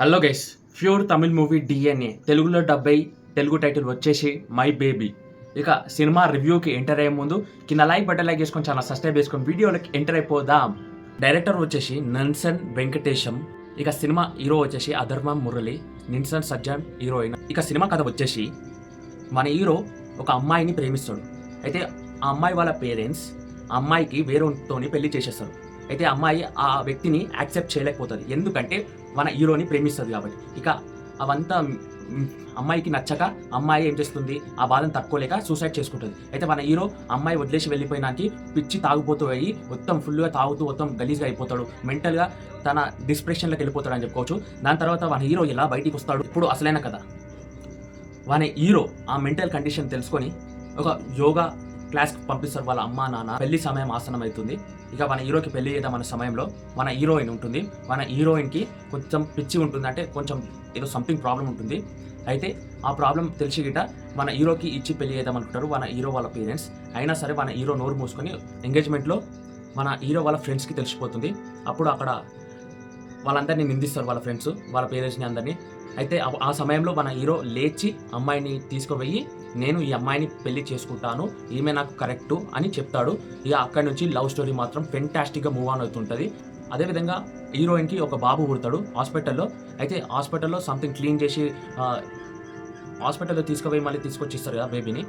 Hello guys, pure Tamil movie DNA తెలుగులో డబ్బై Telugu title వచ్చేసి మై బేబీ. ఇక సినిమా రివ్యూకి ఎంటర్ అయ్యే ముందు కింద లైక్ బటన్ లైక్ చేసుకొని చాలా సబ్స్క్రైబ్ చేసుకొని వీడియోలోకి ఎంటర్ అయిపోదాం. డైరెక్టర్ వచ్చేసి నన్సన్ వెంకటేశం. ఇక సినిమా హీరో వచ్చేసి అధర్మ మురళి, నిన్సన్ సజ్జన్ హీరోయిన్. ఇక సినిమా కథ వచ్చేసి మన హీరో ఒక అమ్మాయిని ప్రేమిస్తాడు. అయితే ఆ అమ్మాయి వాళ్ళ పేరెంట్స్ ఆ అమ్మాయికి వేరేతోని పెళ్లి చేసేస్తారు. అయితే అమ్మాయి ఆ వ్యక్తిని యాక్సెప్ట్ చేయలేకపోతుంది, ఎందుకంటే మన హీరోని ప్రేమిస్తుంది కాబట్టి. ఇక అవంతా అమ్మాయికి నచ్చక అమ్మాయి ఏం చేస్తుంది, ఆ బాధను తట్టుకోలేక సూసైడ్ చేసుకుంటుంది. అయితే మన హీరో అమ్మాయి వదిలేసి వెళ్ళిపోయినానికి పిచ్చి తాగుపోతూ అయ్యి మొత్తం ఫుల్గా తాగుతూ మొత్తం గలీజ్గా అయిపోతాడు, మెంటల్గా తన డిస్ప్రెషన్లోకి వెళ్ళిపోతాడు అని చెప్పుకోవచ్చు. దాని తర్వాత మన హీరో ఇలా బయటికి వస్తాడు. ఇప్పుడు అసలైన కథ. మన హీరో ఆ మెంటల్ కండిషన్ తెలుసుకొని ఒక యోగా క్లాస్కి పంపిస్తారు వాళ్ళ అమ్మా నాన్న. పెళ్లి సమయం ఆసనం అవుతుంది. ఇక మన హీరోకి పెళ్లి చేద్దామన్న సమయంలో మన హీరోయిన్ ఉంటుంది. మన హీరోయిన్కి కొంచెం పిచ్చి ఉంటుంది, అంటే కొంచెం ఏదో సంథింగ్ ప్రాబ్లం ఉంటుంది. అయితే ఆ ప్రాబ్లం తెలిసి గిట్ట మన హీరోకి ఇచ్చి పెళ్లి చేద్దాం అనుకుంటారు మన హీరో వాళ్ళ పేరెంట్స్. అయినా సరే మన హీరో నోరు మూసుకొని ఎంగేజ్మెంట్లో మన హీరో వాళ్ళ ఫ్రెండ్స్కి తెలిసిపోతుంది. అప్పుడు అక్కడ వాళ్ళందరినీ నిందిస్తారు, వాళ్ళ ఫ్రెండ్స్ వాళ్ళ పేరెంట్స్ని అందరినీ. అయితే ఆ సమయంలో మన హీరో లేచి అమ్మాయిని తీసుకుపోయి నేను ఈ అమ్మాయిని పెళ్లి చేసుకుంటాను, ఈమె నాకు కరెక్టు అని చెప్తాడు. ఇక అక్కడి నుంచి లవ్ స్టోరీ మాత్రం ఫెంటాస్టిక్గా మూవ్ ఆన్ అవుతుంటుంది. అదేవిధంగా హీరోయిన్కి ఒక బాబు పుడతాడు హాస్పిటల్లో. అయితే హాస్పిటల్లో సంథింగ్ క్లీన్ చేసి హాస్పిటల్లో తీసుకుపోయి మళ్ళీ తీసుకొచ్చి ఇస్తారు కదా బేబీని.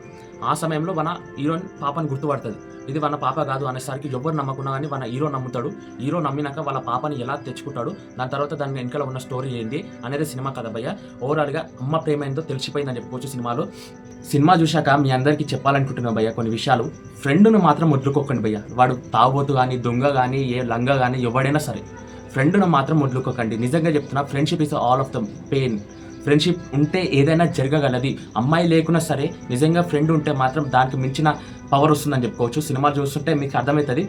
ఆ సమయంలో మన హీరోయిన్ పాపని గుర్తుపడుతుంది. ఇది మన పాప కాదు అనేసరికి ఎవరు నమ్మకున్నా కానీ మన హీరో నమ్ముతాడు. హీరో నమ్మినాక వాళ్ళ పాపని ఎలా తెచ్చుకుంటాడు, దాని తర్వాత దాని వెనకాల ఉన్న స్టోరీ ఏంది అనేది సినిమా కథ భయ్య. ఓవరాల్గా అమ్మ ప్రేమ ఏందో తెలిసిపోయిందని చెప్పుకోవచ్చు సినిమాలో. సినిమా చూశాక మీ అందరికీ చెప్పాలనుకుంటున్నా భయ్య కొన్ని విషయాలు. ఫ్రెండ్ను మాత్రం వదులుకోకండి భయ్య. వాడు తాగుబోతు కానీ దొంగ కానీ ఏ లంగ కానీ ఎవడైనా సరే ఫ్రెండ్ను మాత్రం వదులుకోకండి. నిజంగా చెప్తున్నా, friendship is all of the pain. Friendship ఉంటే ఏదైనా జరగగలది. అమ్మాయి లేకున్నా సరే నిజంగా ఫ్రెండ్ ఉంటే మాత్రం దానికి మించిన పవర్ వస్తుందని చెప్పుకోవచ్చు. సినిమాలు చూస్తుంటే మీకు అర్థమవుతుంది.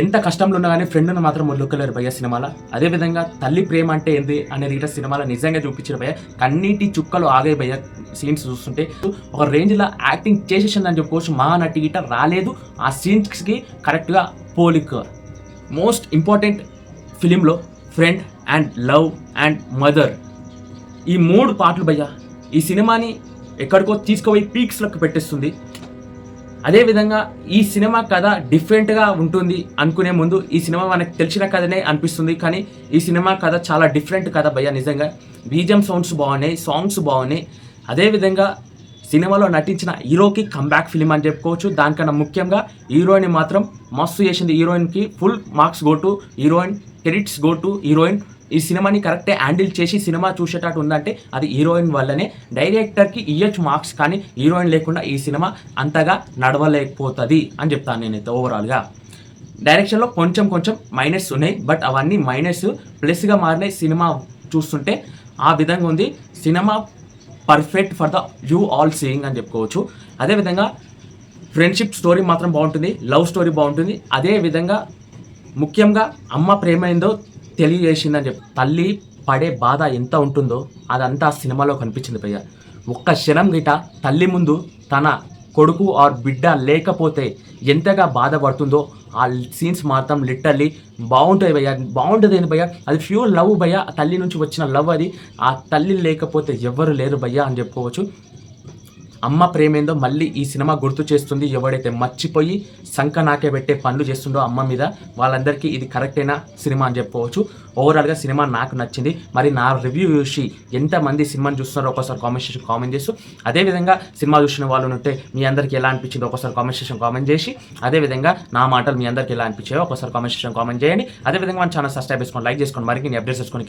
ఎంత కష్టంలో ఉన్నా కానీ ఫ్రెండ్ను మాత్రం వదులుకోలేరు భయ్య సినిమాలో. అదేవిధంగా తల్లి ప్రేమ అంటే ఏంది అనేది ఇట సినిమాలో నిజంగా చూపించారు భయ్య. కన్నీటి చుక్కలు ఆగాయి భయ్య సీన్స్ చూస్తుంటే. ఒక రేంజ్లో యాక్టింగ్ చేసేసిందని చెప్పుకోవచ్చు. మా నటి గిట రాలేదు ఆ సీన్స్కి కరెక్ట్గా పోలిక. మోస్ట్ ఇంపార్టెంట్ ఫిలింలో friend and love and mother, ఈ 3 పాటలు భయ్య ఈ సినిమాని ఎక్కడికో తీసుకుపోయి పీక్స్లోకి పెట్టేస్తుంది. అదేవిధంగా ఈ సినిమా కథ డిఫరెంట్గా ఉంటుంది అనుకునే ముందు ఈ సినిమా మనకు తెలిసిన కథనే అనిపిస్తుంది, కానీ ఈ సినిమా కథ చాలా డిఫరెంట్ కథ భయ్య. నిజంగా బీజిఎం సౌండ్స్ బాగున్నాయి, సాంగ్స్ బాగున్నాయి. అదేవిధంగా సినిమాలో నటించిన హీరోకి కంబ్యాక్ ఫిలిం అని చెప్పుకోవచ్చు. దానికన్నా ముఖ్యంగా హీరోయిన్ మాత్రం మస్తు చేసింది. హీరోయిన్కి full marks go to heroine, credits go to heroine. ఈ సినిమాని కరెక్టే హ్యాండిల్ చేసి సినిమా చూసేటట్టు ఉందంటే అది హీరోయిన్ వల్లనే. డైరెక్టర్కి ఇయ్యొచ్చు మార్క్స్, కానీ హీరోయిన్ లేకుండా ఈ సినిమా అంతగా నడవలేకపోతుంది అని చెప్తాను నేనైతే. ఓవరాల్గా డైరెక్షన్లో కొంచెం మైనస్ ఉన్నాయి, బట్ అవన్నీ మైనస్ ప్లస్గా మారినాయి. సినిమా చూస్తుంటే ఆ విధంగా ఉంది. Cinema perfect for the you all seeing అని చెప్పుకోవచ్చు. అదేవిధంగా ఫ్రెండ్షిప్ స్టోరీ మాత్రం బాగుంటుంది, లవ్ స్టోరీ బాగుంటుంది. అదేవిధంగా ముఖ్యంగా అమ్మ ప్రేమ ఏందో తెలియజేసిందని చెప్పి, తల్లి పడే బాధ ఎంత ఉంటుందో అదంతా సినిమాలో కనిపించింది భయ్య. ఒక్క క్షణం గిట తల్లి ముందు తన కొడుకు ఆర్ బిడ్డ లేకపోతే ఎంతగా బాధపడుతుందో ఆ సీన్స్ మాత్రం లిటరల్లీ బాగుంటుంది భయ్య. బాగుంటుంది ఏంటి భయ్య, అది ప్యూర్ లవ్ భయ్య. ఆ తల్లి నుంచి వచ్చిన లవ్ అది. ఆ తల్లి లేకపోతే ఎవరు లేరు భయ్య అని చెప్పుకోవచ్చు. అమ్మ ప్రేమేందో మళ్ళీ ఈ సినిమా గుర్తు చేస్తుంది. ఎవడైతే మర్చిపోయి సంక నాకే పెట్టే పనులు చేస్తుండో అమ్మ మీద, వాళ్ళందరికీ ఇది కరెక్టైన సినిమా అని చెప్పుకోవచ్చు. ఓవరాల్గా సినిమా నాకు నచ్చింది. మరి నా రివ్యూ చూసి ఎంతమంది సినిమాని చూస్తున్నారో ఒకసారి కామెంట్ చేస్తూ, అదేవిధంగా సినిమా చూసిన వాళ్ళు ఉంటే మీ అందరికీ ఎలా అనిపించిందో ఒకసారి కామెంట్ చేసి, అదేవిధంగా నా మాటలు మీ అందరికీ ఎలా అనిపించాయో ఒకసారి కామెంట్ చేయండి. అదేవిధంగా మన ఛానల్ సబ్స్క్రైబ్ చేసుకోండి, లైక్ చేసుకోండి, మరిన్ని అప్డేట్స్ చేసుకోండి.